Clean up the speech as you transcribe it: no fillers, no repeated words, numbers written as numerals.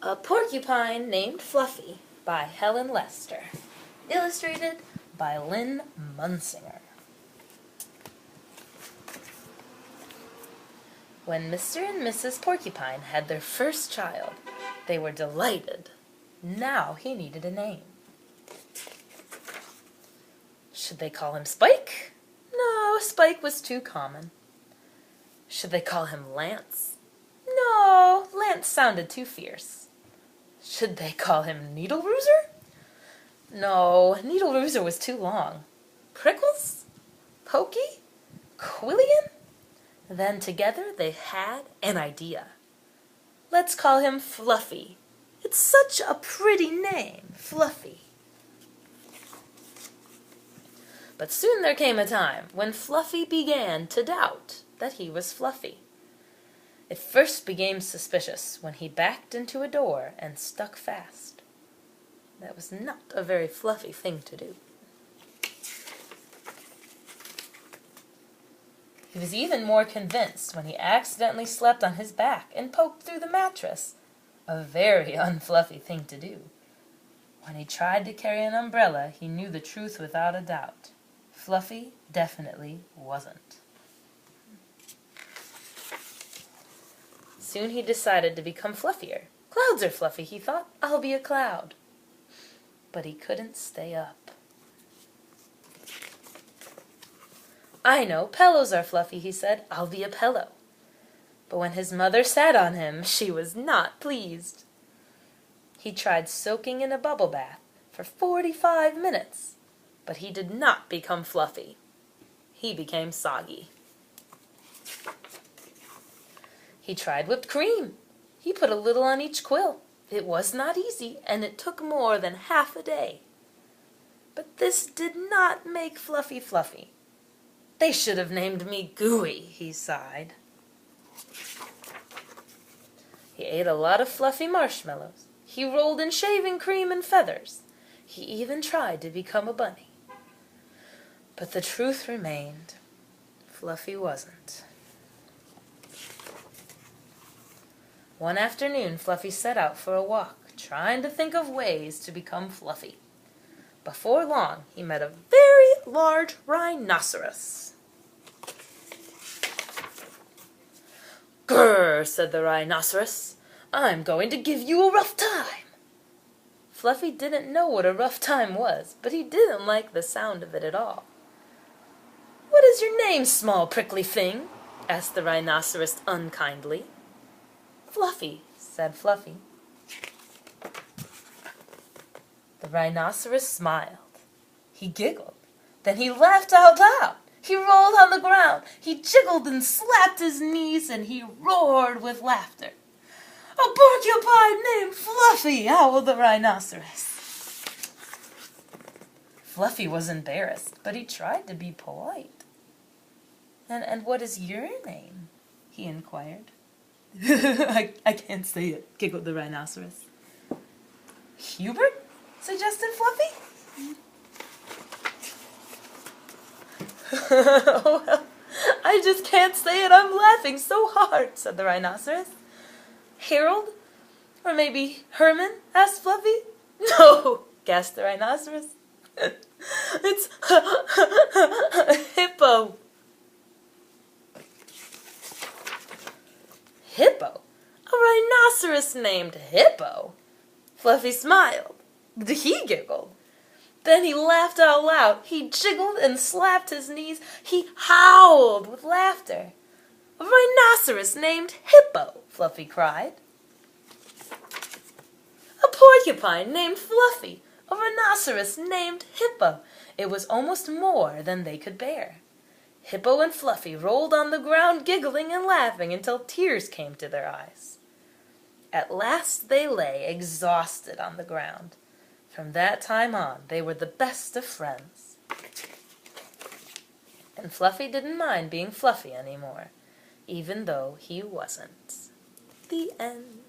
A Porcupine Named Fluffy by Helen Lester. Illustrated by Lynn Munsinger. When Mr. and Mrs. Porcupine had their first child, they were delighted. Now he needed a name. Should they call him Spike? No, Spike was too common. Should they call him Lance? No, Lance sounded too fierce. Should they call him Needle Rooser? No, Needle Rooser was too long. Prickles? Pokey? Quillian? Then together they had an idea. Let's call him Fluffy. It's such a pretty name, Fluffy. But soon there came a time when Fluffy began to doubt that he was Fluffy. It first became suspicious when he backed into a door and stuck fast. That was not a very Fluffy thing to do. He was even more convinced when he accidentally slept on his back and poked through the mattress. A very unfluffy thing to do. When he tried to carry an umbrella, he knew the truth without a doubt. Fluffy definitely wasn't. Soon he decided to become fluffier. Clouds are fluffy, he thought. I'll be a cloud. But he couldn't stay up. I know, pillows are fluffy, he said. I'll be a pillow. But when his mother sat on him, she was not pleased. He tried soaking in a bubble bath for 45 minutes, but he did not become fluffy. He became soggy. He tried whipped cream. He put a little on each quill. It was not easy, and it took more than half a day. But this did not make Fluffy fluffy. They should have named me Gooey, he sighed. He ate a lot of fluffy marshmallows. He rolled in shaving cream and feathers. He even tried to become a bunny. But the truth remained. Fluffy wasn't. One afternoon, Fluffy set out for a walk, trying to think of ways to become fluffy. Before long, he met a very large rhinoceros. "Grrr," said the rhinoceros. "I'm going to give you a rough time." Fluffy didn't know what a rough time was, but he didn't like the sound of it at all. "What is your name, small prickly thing?" asked the rhinoceros unkindly. "Fluffy," said Fluffy. The rhinoceros smiled. He giggled. Then he laughed out loud. He rolled on the ground. He jiggled and slapped his knees, and he roared with laughter. "A porcupine named Fluffy!" howled the rhinoceros. Fluffy was embarrassed, but he tried to be polite. And what is your name?" he inquired. I can't say it," giggled the rhinoceros. "Hubert?" suggested Fluffy. "Oh, well, I just can't say it. I'm laughing so hard," said the rhinoceros. "Harold? Or maybe Herman?" asked Fluffy. "No," gasped the rhinoceros. "It's Hippo." Hippo? A rhinoceros named Hippo? Fluffy smiled. He giggled. Then he laughed out loud. He jiggled and slapped his knees. He howled with laughter. "A rhinoceros named Hippo," Fluffy cried. "A porcupine named Fluffy. A rhinoceros named Hippo." It was almost more than they could bear. Hippo and Fluffy rolled on the ground giggling and laughing until tears came to their eyes. At last they lay exhausted on the ground. From that time on, they were the best of friends. And Fluffy didn't mind being Fluffy anymore, even though he wasn't. The end.